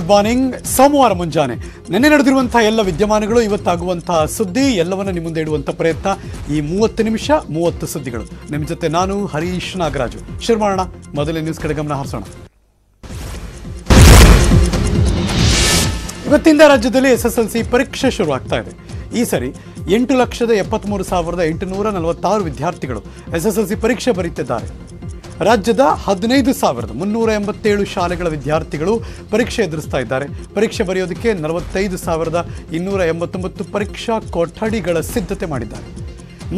Good morning. ಸೋಮವಾರ ಮುಂಜಾನೆ ನಿನ್ನೆ ನಡೆದಿರುವಂತಹ ಎಲ್ಲ ವಿದ್ಯಮಾನಗಳು, ಇವತ್ತಾಗುವಂತಹ ಸುದ್ದಿ ಎಲ್ಲವನ್ನ ನಿಮ್ಮ ಮುಂದೆ ಇಡುವಂಥ ಪ್ರಯತ್ನ. ಈ 30 ನಿಮಿಷ 30 ಸುದ್ದಿಗಳು ನಿಮ್ಮ ಜೊತೆ ನಾನು ಹರೀಶ್ ನಾಗರಾಜು. ಶುರು ಮಾಡೋಣ. ಮೊದಲೇ ನ್ಯೂಸ್ ಕಡೆ ಗಮನ ಹರಿಸೋಣ. ಇವತ್ತಿಂದ ರಾಜ್ಯದಲ್ಲಿ SSLC ಪರೀಕ್ಷೆ ಶುರುವಾಗ್ತಾ ಇದೆ. ಈ ಸರಿ 8,73,846 ವಿದ್ಯಾರ್ಥಿಗಳು SSLC ಪರೀಕ್ಷೆ ಬರೀತಿದ್ದಾರೆ. ರಾಜ್ಯದ 15,387 ಶಾಲೆಗಳ ವಿದ್ಯಾರ್ಥಿಗಳು ಪರೀಕ್ಷೆ ಎದುರಿಸ್ತಾ ಇದ್ದಾರೆ. ಪರೀಕ್ಷೆ ಬರೆಯೋದಕ್ಕೆ 45,289 ಪರೀಕ್ಷಾ ಕೊಠಡಿಗಳ ಸಿದ್ಧತೆ ಮಾಡಿದ್ದಾರೆ.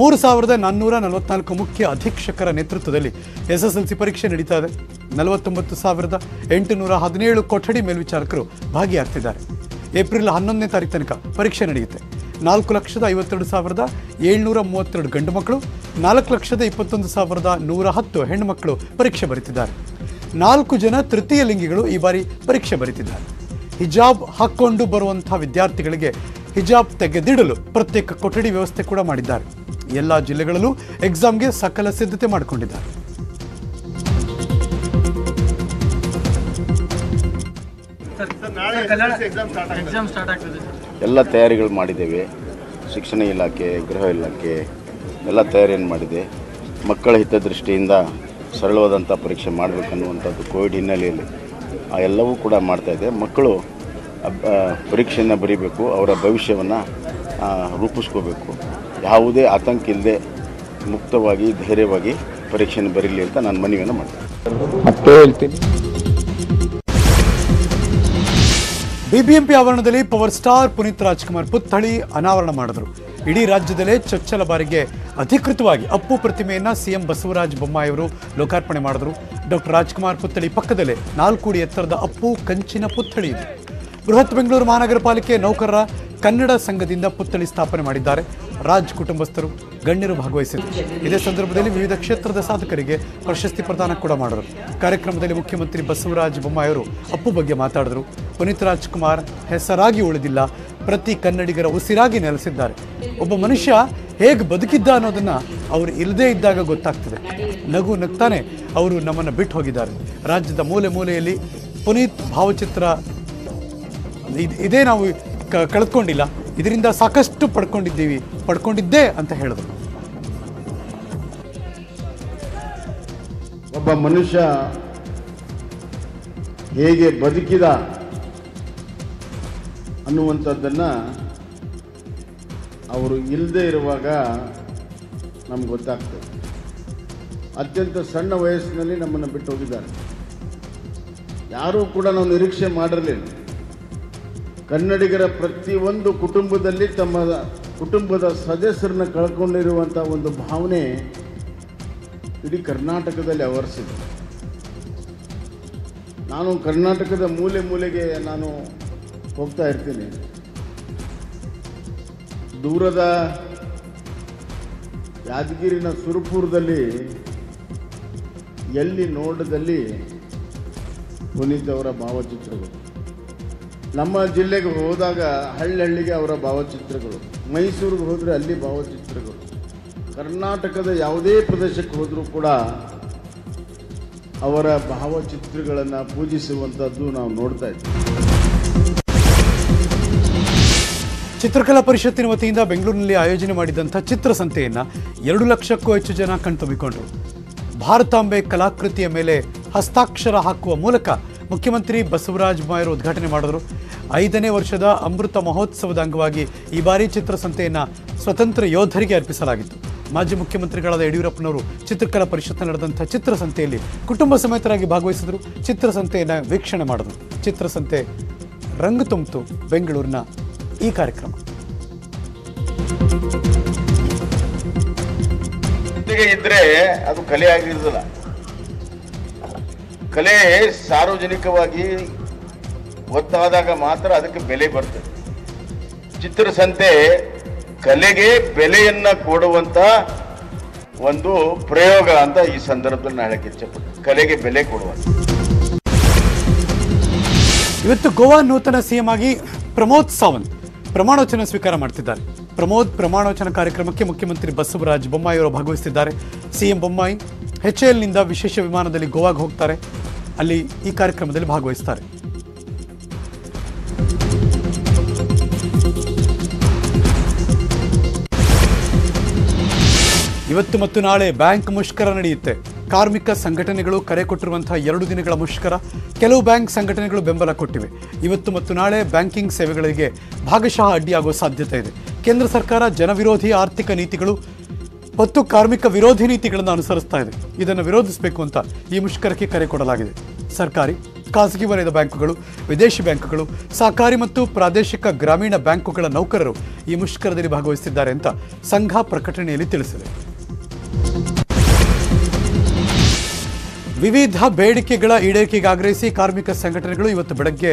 3,444 ಮುಖ್ಯ ಅಧೀಕ್ಷಕರ ನೇತೃತ್ವದಲ್ಲಿ SSLC ಪರೀಕ್ಷೆ ನಡೀತಾ ಇದೆ. 49,817 ಕೊಠಡಿ ಮೇಲ್ವಿಚಾರಕರು ಭಾಗಿಯಾಗ್ತಿದ್ದಾರೆ. ಏಪ್ರಿಲ್ 11ನೇ ತಾರೀಕು ತನಕ ಪರೀಕ್ಷೆ ನಡೆಯುತ್ತೆ. 4,52,732 ಗಂಡು ಮಕ್ಕಳು, 4,21,110 ಹೆಣ್ಣು ಮಕ್ಕಳು ಪರೀಕ್ಷೆ ಬರೀತಿದ್ದಾರೆ. 4 ಜನ ತೃತೀಯ ಲಿಂಗಿಗಳು ಈ ಬಾರಿ ಪರೀಕ್ಷೆ ಬರೀತಿದ್ದಾರೆ. ಹಿಜಾಬ್ ಹಾಕ್ಕೊಂಡು ಬರುವಂತಹ ವಿದ್ಯಾರ್ಥಿಗಳಿಗೆ ಹಿಜಾಬ್ ತೆಗೆದಿಡಲು ಪ್ರತ್ಯೇಕ ಕೊಠಡಿ ವ್ಯವಸ್ಥೆ ಕೂಡ ಮಾಡಿದ್ದಾರೆ. ಎಲ್ಲ ಜಿಲ್ಲೆಗಳಲ್ಲೂ ಎಕ್ಸಾಮ್ಗೆ ಸಕಲ ಸಿದ್ಧತೆ ಮಾಡಿಕೊಂಡಿದ್ದಾರೆ. ಎಲ್ಲ ತಯಾರಿಗಳು ಮಾಡಿದ್ದೇವೆ. ಶಿಕ್ಷಣ ಇಲಾಖೆ, ಗೃಹ ಇಲಾಖೆ ಎಲ್ಲ ತಯಾರಿಯನ್ನು ಮಾಡಿದೆ. ಮಕ್ಕಳ ಹಿತದೃಷ್ಟಿಯಿಂದ ಸರಳವಾದಂಥ ಪರೀಕ್ಷೆ ಮಾಡಬೇಕನ್ನುವಂಥದ್ದು ಕೋವಿಡ್ ಹಿನ್ನೆಲೆಯಲ್ಲಿ ಆ ಎಲ್ಲವೂ ಕೂಡ ಮಾಡ್ತಾಯಿದೆ. ಮಕ್ಕಳು ಪರೀಕ್ಷೆಯನ್ನು ಬರೀಬೇಕು, ಅವರ ಭವಿಷ್ಯವನ್ನು ರೂಪಿಸ್ಕೋಬೇಕು. ಯಾವುದೇ ಆತಂಕ ಇಲ್ಲದೆ ಮುಕ್ತವಾಗಿ ಧೈರ್ಯವಾಗಿ ಪರೀಕ್ಷೆಯನ್ನು ಬರೀಲಿ ಅಂತ ನಾನು ಮನವಿಯನ್ನು ಮಾಡ್ತೀನಿ. ಮತ್ತೆ ಹೇಳ್ತೀನಿ, ಬಿಬಿಎಂಪಿ ಆವರಣದಲ್ಲಿ ಪವರ್ ಸ್ಟಾರ್ ಪುನೀತ್ ರಾಜ್ಕುಮಾರ್ ಪುತ್ಥಳಿ ಅನಾವರಣ ಮಾಡಿದರು. ಇಡೀ ರಾಜ್ಯದಲ್ಲೇ ಚೊಚ್ಚಲ ಬಾರಿಗೆ ಅಧಿಕೃತವಾಗಿ ಅಪ್ಪು ಪ್ರತಿಮೆಯನ್ನು ಸಿಎಂ ಬಸವರಾಜ ಬೊಮ್ಮಾಯಿ ಅವರು ಲೋಕಾರ್ಪಣೆ ಮಾಡಿದರು. ಡಾಕ್ಟರ್ ರಾಜ್ಕುಮಾರ್ ಪುತ್ಥಳಿ ಪಕ್ಕದಲ್ಲೇ 4 ಅಡಿ ಎತ್ತರದ ಅಪ್ಪು ಕಂಚಿನ ಪುತ್ಥಳಿ ಇದೆ. ಬೃಹತ್ ಬೆಂಗಳೂರು ಮಹಾನಗರ ಪಾಲಿಕೆ ನೌಕರರ ಕನ್ನಡ ಸಂಘದಿಂದ ಪುತ್ಥಳಿ ಸ್ಥಾಪನೆ ಮಾಡಿದ್ದಾರೆ. ರಾಜ್ ಕುಟುಂಬಸ್ಥರು, ಗಣ್ಯರು ಭಾಗವಹಿಸಿದರು. ಇದೇ ಸಂದರ್ಭದಲ್ಲಿ ವಿವಿಧ ಕ್ಷೇತ್ರದ ಸಾಧಕರಿಗೆ ಪ್ರಶಸ್ತಿ ಪ್ರದಾನ ಕೂಡ ಮಾಡಿದರು. ಕಾರ್ಯಕ್ರಮದಲ್ಲಿ ಮುಖ್ಯಮಂತ್ರಿ ಬಸವರಾಜ ಬೊಮ್ಮಾಯಿ ಅವರು ಅಪ್ಪು ಬಗ್ಗೆ ಮಾತಾಡಿದರು. ಪುನೀತ್ ರಾಜ್ಕುಮಾರ್ ಹೆಸರಾಗಿ ಉಳಿದಿಲ್ಲ, ಪ್ರತಿ ಕನ್ನಡಿಗರ ಉಸಿರಾಗಿ ನೆಲೆಸಿದ್ದಾರೆ. ಒಬ್ಬ ಮನುಷ್ಯ ಹೇಗೆ ಬದುಕಿದ್ದ ಅನ್ನೋದನ್ನು ಅವರು ಇಲ್ಲದೇ ಇದ್ದಾಗ ಗೊತ್ತಾಗ್ತದೆ. ನಗು ನಗ್ತಾನೆ ಅವರು ನಮ್ಮನ್ನು ಬಿಟ್ಟು ಹೋಗಿದ್ದಾರೆ. ರಾಜ್ಯದ ಮೂಲೆ ಮೂಲೆಯಲ್ಲಿ ಪುನೀತ್ ಭಾವಚಿತ್ರ ಇದೇ ನಾವು ಕಳೆದುಕೊಂಡಿಲ್ಲ, ಇದರಿಂದ ಸಾಕಷ್ಟು ಪಡ್ಕೊಂಡಿದ್ದೆ ಅಂತ ಹೇಳಿದ್ರು. ಒಬ್ಬ ಮನುಷ್ಯ ಹೇಗೆ ಬದುಕಿದ ಅನ್ನುವಂಥದ್ದನ್ನು ಅವರು ಇಲ್ಲದೆ ಇರುವಾಗ ನಮ್ಗೆ ಗೊತ್ತಾಗ್ತದೆ. ಅತ್ಯಂತ ಸಣ್ಣ ವಯಸ್ಸಿನಲ್ಲಿ ನಮ್ಮನ್ನು ಬಿಟ್ಟು ಹೋಗಿದ್ದಾರೆ. ಯಾರೂ ಕೂಡ ನಾವು ನಿರೀಕ್ಷೆ ಮಾಡಿರಲಿಲ್ಲ. ಕನ್ನಡಿಗರ ಪ್ರತಿಯೊಂದು ಕುಟುಂಬದಲ್ಲಿ ತಮ್ಮ ಕುಟುಂಬದ ಸದಸ್ಯರನ್ನ ಕಳ್ಕೊಂಡಿರುವಂಥ ಒಂದು ಭಾವನೆ ಇಡೀ ಕರ್ನಾಟಕದಲ್ಲಿ ಆವರಿಸಿದೆ. ನಾನು ಕರ್ನಾಟಕದ ಮೂಲೆ ಮೂಲೆಗೆ ನಾನು ಹೋಗ್ತಾ ಇರ್ತೀನಿ. ದೂರದ ಯಾದಗಿರಿನ ಸುರಪುರದಲ್ಲಿ ಎಲ್ಲಿ ನೋಡದಲ್ಲಿ ಪುನೀತ್ ಅವರ ಭಾವಚಿತ್ರಗಳು. ನಮ್ಮ ಜಿಲ್ಲೆಗೆ ಹೋದಾಗ ಹಳ್ಳಿಗೆ ಅವರ ಭಾವಚಿತ್ರಗಳು, ಮೈಸೂರಿಗೆ ಹೋದರೆ ಅಲ್ಲಿ ಭಾವಚಿತ್ರಗಳು, ಕರ್ನಾಟಕದ ಯಾವುದೇ ಪ್ರದೇಶಕ್ಕೆ ಹೋದರೂ ಕೂಡ ಅವರ ಭಾವಚಿತ್ರಗಳನ್ನು ಪೂಜಿಸುವಂಥದ್ದು ನಾವು ನೋಡ್ತಾ ಇದ್ದೀವಿ. ಚಿತ್ರಕಲಾ ಪರಿಷತ್ತಿನ ವತಿಯಿಂದ ಬೆಂಗಳೂರಿನಲ್ಲಿ ಆಯೋಜನೆ ಮಾಡಿದಂಥ ಚಿತ್ರಸಂತೆಯನ್ನು 2 ಲಕ್ಷಕ್ಕೂ ಹೆಚ್ಚು ಜನ ಕಣ್ತುಂಬಿಕೊಂಡರು. ಭಾರತಾಂಬೆ ಕಲಾಕೃತಿಯ ಮೇಲೆ ಹಸ್ತಾಕ್ಷರ ಹಾಕುವ ಮೂಲಕ ಮುಖ್ಯಮಂತ್ರಿ ಬಸವರಾಜ ಬೊಮ್ಮಾಯಿ ಉದ್ಘಾಟನೆ ಮಾಡಿದರು. 5ನೇ ವರ್ಷದ ಅಮೃತ ಮಹೋತ್ಸವದ ಅಂಗವಾಗಿ ಈ ಬಾರಿ ಚಿತ್ರಸಂತೆಯನ್ನು ಸ್ವತಂತ್ರ ಯೋಧರಿಗೆ ಅರ್ಪಿಸಲಾಗಿತ್ತು. ಮಾಜಿ ಮುಖ್ಯಮಂತ್ರಿಗಳಾದ ಯಡಿಯೂರಪ್ಪನವರು ಚಿತ್ರಕಲಾ ಪರಿಷತ್ ನಡೆದಂಥ ಚಿತ್ರಸಂತೆಯಲ್ಲಿ ಕುಟುಂಬ ಸಮೇತರಾಗಿ ಭಾಗವಹಿಸಿದರು. ಚಿತ್ರಸಂತೆಯನ್ನು ವೀಕ್ಷಣೆ ಮಾಡಿದರು. ಚಿತ್ರಸಂತೆ ರಂಗು ತುಂಬಿತು ಬೆಂಗಳೂರಿನ ಈ ಕಾರ್ಯಕ್ರಮ. ಇದ್ರೆ ಅದು ಕಲೆ ಆಗಿರೋದಿಲ್ಲ. ಕಲೆ ಸಾರ್ವಜನಿಕವಾಗಿ ಒತ್ತಾದಾಗ ಮಾತ್ರ ಅದಕ್ಕೆ ಬೆಲೆ ಬರ್ತದೆ. ಚಿತ್ರಸಂತೆ ಕಲೆಗೆ ಬೆಲೆಯನ್ನ ಕೊಡುವಂತ ಒಂದು ಪ್ರಯೋಗ ಅಂತ ಈ ಸಂದರ್ಭದಲ್ಲಿ ನಾನು ಹೇಳಕ್ಕೆ ಇಚ್ಛೆಪಡ್ತೀನಿ. ಕಲೆಗೆ ಬೆಲೆ ಕೊಡುವಂತ. ಇವತ್ತು ಗೋವಾ ನೂತನ ಸಿಎಂ ಆಗಿ ಪ್ರಮೋದ್ ಸಾವಂತ್ ಪ್ರಮಾಣವಚನ ಸ್ವೀಕಾರ ಮಾಡ್ತಿದ್ದಾರೆ. ಪ್ರಮಾಣವಚನ ಕಾರ್ಯಕ್ರಮಕ್ಕೆ ಮುಖ್ಯಮಂತ್ರಿ ಬಸವರಾಜ ಬೊಮ್ಮಾಯಿ ಅವರು ಭಾಗವಹಿಸುತ್ತಿದ್ದಾರೆ. ಸಿಎಂ ಬೊಮ್ಮಾಯಿ HALನಿಂದ ವಿಶೇಷ ವಿಮಾನದಲ್ಲಿ ಗೋವಾಗೆ ಹೋಗ್ತಾರೆ. ಅಲ್ಲಿ ಈ ಕಾರ್ಯಕ್ರಮದಲ್ಲಿ ಭಾಗವಹಿಸ್ತಾರೆ. ಇವತ್ತು ಮತ್ತು ನಾಳೆ ಬ್ಯಾಂಕ್ ಮುಷ್ಕರ ನಡೆಯುತ್ತೆ. ಕಾರ್ಮಿಕ ಸಂಘಟನೆಗಳು ಕರೆ ಕೊಟ್ಟಿರುವಂತಹ 2 ದಿನಗಳ ಮುಷ್ಕರ. ಕೆಲವು ಬ್ಯಾಂಕ್ ಸಂಘಟನೆಗಳು ಬೆಂಬಲ ಕೊಟ್ಟಿವೆ. ಇವತ್ತು ಮತ್ತು ನಾಳೆ ಬ್ಯಾಂಕಿಂಗ್ ಸೇವೆಗಳಿಗೆ ಭಾಗಶಃ ಅಡ್ಡಿಯಾಗುವ ಸಾಧ್ಯತೆ ಇದೆ. ಕೇಂದ್ರ ಸರ್ಕಾರ ಜನವಿರೋಧಿ ಆರ್ಥಿಕ ನೀತಿಗಳು ಮತ್ತು ಕಾರ್ಮಿಕ ವಿರೋಧಿ ನೀತಿಗಳನ್ನು ಅನುಸರಿಸ್ತಾ ಇದೆ. ಇದನ್ನು ವಿರೋಧಿಸಬೇಕು ಅಂತ ಈ ಮುಷ್ಕರಕ್ಕೆ ಕರೆ ಕೊಡಲಾಗಿದೆ. ಸರ್ಕಾರಿ, ಖಾಸಗಿ ವಲಯದ ಬ್ಯಾಂಕುಗಳು, ವಿದೇಶಿ ಬ್ಯಾಂಕುಗಳು, ಸಹಕಾರಿ ಮತ್ತು ಪ್ರಾದೇಶಿಕ ಗ್ರಾಮೀಣ ಬ್ಯಾಂಕುಗಳ ನೌಕರರು ಈ ಮುಷ್ಕರದಲ್ಲಿ ಭಾಗವಹಿಸಿದ್ದಾರೆ ಅಂತ ಸಂಘ ಪ್ರಕಟಣೆಯಲ್ಲಿ ತಿಳಿಸಿದೆ. ವಿವಿಧ ಬೇಡಿಕೆಗಳ ಈಡೇರಿಕೆಗೆ ಆಗ್ರಹಿಸಿ ಕಾರ್ಮಿಕ ಸಂಘಟನೆಗಳು ಇವತ್ತು ಬೆಳಗ್ಗೆ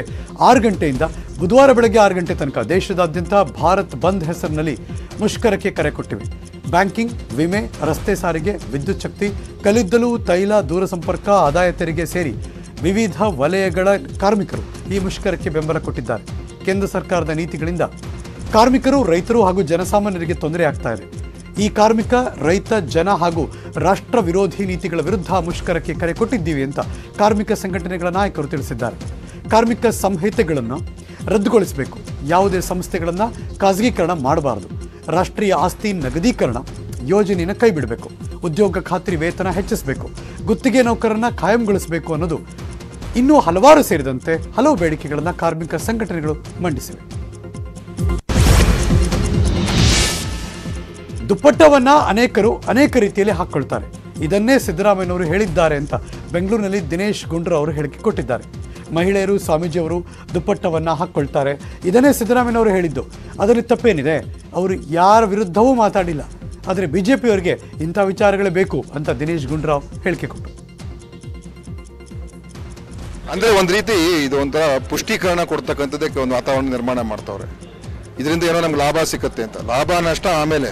6 ಗಂಟೆಯಿಂದ ಬುಧವಾರ ಬೆಳಗ್ಗೆ 6 ಗಂಟೆ ತನಕ ದೇಶದಾದ್ಯಂತ ಭಾರತ್ ಬಂದ್ ಹೆಸರಿನಲ್ಲಿ ಮುಷ್ಕರಕ್ಕೆ ಕರೆ ಕೊಟ್ಟಿವೆ. ಬ್ಯಾಂಕಿಂಗ್, ವಿಮೆ, ರಸ್ತೆ ಸಾರಿಗೆ, ವಿದ್ಯುತ್ ಶಕ್ತಿ, ಕಲ್ಲಿದ್ದಲು, ತೈಲ, ದೂರಸಂಪರ್ಕ, ಆದಾಯ ತೆರಿಗೆ ಸೇರಿ ವಿವಿಧ ವಲಯಗಳ ಕಾರ್ಮಿಕರು ಈ ಮುಷ್ಕರಕ್ಕೆ ಬೆಂಬಲ ಕೊಟ್ಟಿದ್ದಾರೆ. ಕೇಂದ್ರ ಸರ್ಕಾರದ ನೀತಿಗಳಿಂದ ಕಾರ್ಮಿಕರು, ರೈತರು ಹಾಗೂ ಜನಸಾಮಾನ್ಯರಿಗೆ ತೊಂದರೆ ಆಗ್ತಾ ಇದೆ. ಈ ಕಾರ್ಮಿಕ, ರೈತ, ಜನ ಹಾಗೂ ರಾಷ್ಟ್ರ ವಿರೋಧಿ ನೀತಿಗಳ ವಿರುದ್ಧ ಮುಷ್ಕರಕ್ಕೆ ಕರೆ ಕೊಟ್ಟಿದ್ದೀವಿ ಅಂತ ಕಾರ್ಮಿಕ ಸಂಘಟನೆಗಳ ನಾಯಕರು ತಿಳಿಸಿದ್ದಾರೆ. ಕಾರ್ಮಿಕ ಸಂಹಿತೆಗಳನ್ನು ರದ್ದುಗೊಳಿಸಬೇಕು. ಯಾವುದೇ ಸಂಸ್ಥೆಗಳನ್ನು ಖಾಸಗೀಕರಣ ಮಾಡಬಾರದು. ರಾಷ್ಟ್ರೀಯ ಆಸ್ತಿ ನಗದೀಕರಣ ಯೋಜನೆಯನ್ನು ಕೈಬಿಡಬೇಕು. ಉದ್ಯೋಗ ಖಾತ್ರಿ ವೇತನ ಹೆಚ್ಚಿಸಬೇಕು. ಗುತ್ತಿಗೆ ನೌಕರರನ್ನ ಕಾಯಂಗೊಳಿಸಬೇಕು ಅನ್ನೋದು ಇನ್ನೂ ಹಲವಾರು ಸೇರಿದಂತೆ ಹಲವು ಬೇಡಿಕೆಗಳನ್ನು ಕಾರ್ಮಿಕ ಸಂಘಟನೆಗಳು ಮಂಡಿಸಿವೆ. ದುಪ್ಪಟ್ಟವನ್ನ ಅನೇಕರು ಅನೇಕ ರೀತಿಯಲ್ಲಿ ಹಾಕ್ಕೊಳ್ತಾರೆ. ಇದನ್ನೇ ಸಿದ್ದರಾಮಯ್ಯನವರು ಹೇಳಿದ್ದಾರೆ ಅಂತ ಬೆಂಗಳೂರಿನಲ್ಲಿ ದಿನೇಶ್ ಗುಂಡ್ರು ಅವರು ಹೇಳಿಕೆ ಕೊಟ್ಟಿದ್ದಾರೆ. ಮಹಿಳೆಯರು, ಸ್ವಾಮೀಜಿಯವರು ದುಪ್ಪಟ್ಟವನ್ನ ಹಾಕ್ಕೊಳ್ತಾರೆ, ಇದನ್ನೇ ಸಿದ್ದರಾಮಯ್ಯನವರು ಹೇಳಿದ್ದು. ಅದರಲ್ಲಿ ತಪ್ಪೇನಿದೆ? ಅವರು ಯಾರ ವಿರುದ್ಧವೂ ಮಾತಾಡಿಲ್ಲ. ಆದರೆ ಬಿಜೆಪಿಯವರಿಗೆ ಇಂಥ ವಿಚಾರಗಳೇ ಬೇಕು ಅಂತ ದಿನೇಶ್ ಗುಂಡ್ರಾವ್ ಹೇಳಿಕೆ ಕೊಟ್ಟರು. ಅಂದರೆ ಒಂದು ರೀತಿ ಇದು ಒಂಥರ ಪುಷ್ಟೀಕರಣ ಕೊಡ್ತಕ್ಕಂಥದ್ದಕ್ಕೆ ಒಂದು ವಾತಾವರಣ ನಿರ್ಮಾಣ ಮಾಡ್ತಾವ್ರೆ. ಇದರಿಂದ ಏನೋ ನಮ್ಗೆ ಲಾಭ ಸಿಕ್ಕತ್ತೆ ಅಂತ. ಲಾಭ ನಷ್ಟ ಆಮೇಲೆ.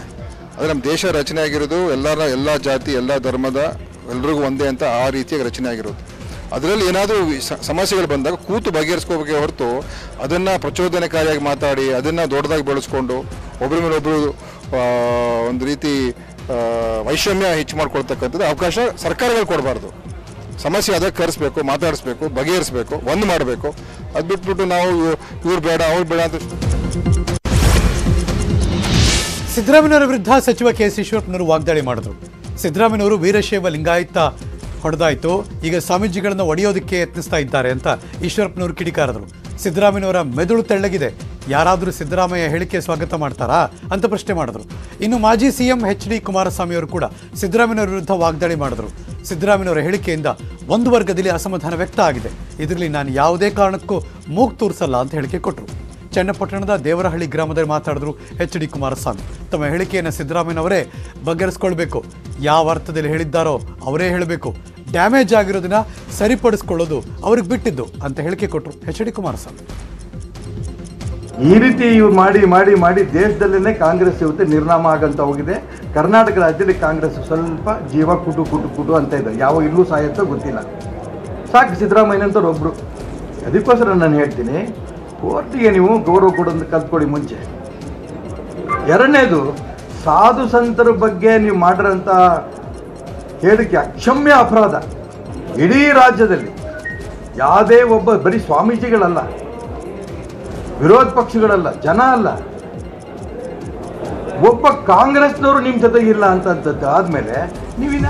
ಆದರೆ ನಮ್ಮ ದೇಶ ರಚನೆ ಆಗಿರೋದು ಎಲ್ಲ ಜಾತಿ, ಎಲ್ಲ ಧರ್ಮದ ಎಲ್ರಿಗೂ ಒಂದೇ ಅಂತ ಆ ರೀತಿಯಾಗಿ ರಚನೆ ಆಗಿರೋದು. ಅದರಲ್ಲಿ ಏನಾದರೂ ಸಮಸ್ಯೆಗಳು ಬಂದಾಗ ಕೂತು ಬಗೆಹರಿಸ್ಕೋಬೇಕೇ ಹೊರತು ಅದನ್ನು ಪ್ರಚೋದನಕಾರಿಯಾಗಿ ಮಾತಾಡಿ ಅದನ್ನು ದೊಡ್ಡದಾಗಿ ಬೆಳೆಸ್ಕೊಂಡು ಒಬ್ಬರ ಮೇಲೆ ಒಬ್ಬರು ಒಂದು ರೀತಿ ವೈಷಮ್ಯ ಹೆಚ್ಚು ಮಾಡ್ಕೊಳ್ತಕ್ಕಂಥದ್ದು ಅವಕಾಶ ಸರ್ಕಾರಗಳು ಕೊಡಬಾರ್ದು. ಸಮಸ್ಯೆ ಅದಕ್ಕೆ ಕರೆಸ್ಬೇಕು, ಮಾತಾಡಿಸ್ಬೇಕು, ಬಗೆಹರಿಸಬೇಕು, ಒಂದು ಮಾಡಬೇಕು. ಅದು ಬಿಟ್ಬಿಟ್ಟು ನಾವು ಇವ್ರು ಬೇಡ ಅವ್ರು ಬೇಡ ಅಂತ. ಸಿದ್ದರಾಮಯ್ಯನವರ ವಿರುದ್ಧ ಸಚಿವ ಕೆ.ಎಸ್. ಈಶ್ವರಪ್ಪನವರು ವಾಗ್ದಾಳಿ ಮಾಡಿದ್ರು. ಸಿದ್ದರಾಮಯ್ಯನವರು ವೀರಶೈವ ಲಿಂಗಾಯತ ಹೊಡೆದಾಯ್ತು, ಈಗ ಸ್ವಾಮೀಜಿಗಳನ್ನು ಒಡೆಯೋದಕ್ಕೆ ಯತ್ನಿಸ್ತಾ ಇದ್ದಾರೆ ಅಂತ ಈಶ್ವರಪ್ಪನವರು ಕಿಡಿಕಾರದರು. ಸಿದ್ದರಾಮಯ್ಯನವರ ಮೆದುಳು ತೆಳ್ಳಗಿದೆ, ಯಾರಾದರೂ ಸಿದ್ದರಾಮಯ್ಯ ಹೇಳಿಕೆ ಸ್ವಾಗತ ಮಾಡ್ತಾರಾ ಅಂತ ಪ್ರಶ್ನೆ ಮಾಡಿದ್ರು. ಇನ್ನು ಮಾಜಿ ಸಿಎಂ ಎಚ್.ಡಿ. ಕುಮಾರಸ್ವಾಮಿ ಅವರು ಕೂಡ ಸಿದ್ದರಾಮಯ್ಯನವರ ವಿರುದ್ಧ ವಾಗ್ದಾಳಿ ಮಾಡಿದ್ರು. ಸಿದ್ದರಾಮಯ್ಯನವರ ಹೇಳಿಕೆಯಿಂದ ಒಂದು ವರ್ಗದಲ್ಲಿ ಅಸಮಾಧಾನ ವ್ಯಕ್ತ ಆಗಿದೆ, ಇದರಲ್ಲಿ ನಾನು ಯಾವುದೇ ಕಾರಣಕ್ಕೂ ಮೂಗು ತೂರಿಸಲ್ಲ ಅಂತ ಹೇಳಿಕೆ ಕೊಟ್ಟರು. ಚನ್ನಪಟ್ಟಣದ ದೇವರಹಳ್ಳಿ ಗ್ರಾಮದಲ್ಲಿ ಮಾತಾಡಿದ್ರು ಎಚ್.ಡಿ. ಕುಮಾರಸ್ವಾಮಿ. ತಮ್ಮ ಹೇಳಿಕೆಯನ್ನು ಸಿದ್ದರಾಮಯ್ಯನವರೇ ಬಗೆಹರಿಸ್ಕೊಳ್ಬೇಕು, ಯಾವ ಅರ್ಥದಲ್ಲಿ ಹೇಳಿದ್ದಾರೋ ಅವರೇ ಹೇಳಬೇಕು, ಡ್ಯಾಮೇಜ್ ಆಗಿರೋದನ್ನ ಸರಿಪಡಿಸ್ಕೊಳ್ಳೋದು ಅವ್ರಿಗೆ ಬಿಟ್ಟಿದ್ದು ಅಂತ ಹೇಳಿಕೆ ಕೊಟ್ಟರು ಎಚ್.ಡಿ. ಕುಮಾರಸ್ವಾಮಿ. ಈ ರೀತಿ ಇವ್ರು ಮಾಡಿ ದೇಶದಲ್ಲೇ ಕಾಂಗ್ರೆಸ್ ಇವತ್ತು ನಿರ್ನಾಮ ಆಗಂತ ಹೋಗಿದೆ. ಕರ್ನಾಟಕ ರಾಜ್ಯದಲ್ಲಿ ಕಾಂಗ್ರೆಸ್ ಸ್ವಲ್ಪ ಜೀವ ಕುಟು ಅಂತ ಇದೆ. ಯಾವ ಇಲ್ಲೂ ಸಾಯತ್ತೋ ಗೊತ್ತಿಲ್ಲ. ಸಾಕು ಸಿದ್ದರಾಮಯ್ಯನಂತವ್ರು ಒಬ್ರು. ಅದಕ್ಕೋಸ್ಕರ ನಾನು ಹೇಳ್ತೀನಿ, ಕೋರ್ಟಿಗೆ ನೀವು ಗೌರವ ಕೊಡೋದು ಕಲ್ತ್ಕೊಳ್ಳಿ ಮುಂಚೆ. ಎರಡನೇದು, ಸಾಧು ಸಂತರ ಬಗ್ಗೆ ನೀವು ಮಾಡಿರೋಂಥ ಹೇಳಿಕೆ ಅಕ್ಷಮ್ಯ ಅಪರಾಧ. ಇಡೀ ರಾಜ್ಯದಲ್ಲಿ ಯಾವುದೇ ಒಬ್ಬ, ಬರೀ ಸ್ವಾಮೀಜಿಗಳಲ್ಲ, ವಿರೋಧ ಪಕ್ಷಗಳಲ್ಲ, ಜನ ಅಲ್ಲ, ಒಬ್ಬ ಕಾಂಗ್ರೆಸ್ನವರು ನಿಮ್ಮ ಜೊತೆಗಿಲ್ಲ ಅಂತಂತದ್ದು ಆದ್ಮೇಲೆ ನೀವಿನ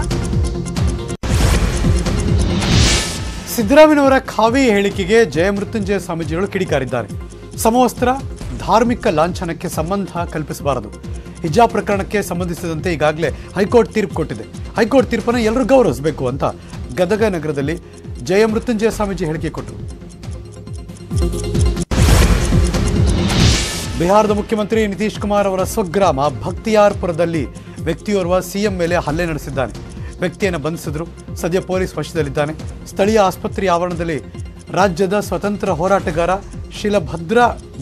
ಸಿದ್ದರಾಮಯ್ಯನವರ ಖಾವಿ ಹೇಳಿಕೆಗೆ ಜಯಮೃತ್ಯುಂಜಯ ಸ್ವಾಮೀಜಿಗಳು ಕಿಡಿಕಾರಿದ್ದಾರೆ. ಸಮವಸ್ತ್ರ ಧಾರ್ಮಿಕ ಲಾಂಛನಕ್ಕೆ ಸಂಬಂಧ ಕಲ್ಪಿಸಬಾರದು. ಹಿಜಾಬ್ ಪ್ರಕರಣಕ್ಕೆ ಸಂಬಂಧಿಸಿದಂತೆ ಈಗಾಗಲೇ ಹೈಕೋರ್ಟ್ ತೀರ್ಪು ಕೊಟ್ಟಿದೆ. ಹೈಕೋರ್ಟ್ ತೀರ್ಪನ್ನು ಎಲ್ಲರೂ ಗೌರವಿಸಬೇಕು ಅಂತ ಗದಗ ನಗರದಲ್ಲಿ ಜಯಮೃತ್ಯುಂಜಯ ಸ್ವಾಮೀಜಿ ಹೇಳಿಕೆ ಕೊಟ್ಟರು. ಬಿಹಾರದ ಮುಖ್ಯಮಂತ್ರಿ ನಿತೀಶ್ ಕುಮಾರ್ ಅವರ ಸ್ವಗ್ರಾಮ ಭಕ್ತಿಯಾರ್ಪುರದಲ್ಲಿ ವ್ಯಕ್ತಿಯೋರ್ವ ಸಿಎಂ ಮೇಲೆ ಹಲ್ಲೆ ನಡೆಸಿದ್ದಾನೆ. ವ್ಯಕ್ತಿಯನ್ನು ಬಂಧಿಸಿದ್ರು. ಸದ್ಯ ಪೊಲೀಸ್ ವಶದಲ್ಲಿದ್ದಾನೆ. ಸ್ಥಳೀಯ ಆಸ್ಪತ್ರೆಯ ಆವರಣದಲ್ಲಿ ರಾಜ್ಯದ ಸ್ವತಂತ್ರ ಹೋರಾಟಗಾರ ಶಿಲಭದ್ರ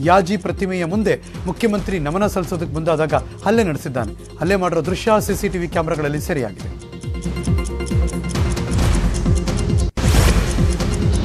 ಯಾಜಿ ಪ್ರತಿಮೆಯ ಮುಂದೆ ಮುಖ್ಯಮಂತ್ರಿ ನಮನ ಸಲ್ಲಿಸೋದಕ್ಕೆ ಮುಂದಾದಾಗ ಹಲ್ಲೆ ನಡೆಸಿದ್ದಾನೆ. ಹಲ್ಲೆ ಮಾಡಿರೋ ದೃಶ್ಯ ಸಿಸಿಟಿವಿ ಕ್ಯಾಮೆರಾಗಳಲ್ಲಿ ಸೆರೆಯಾಗಿದೆ.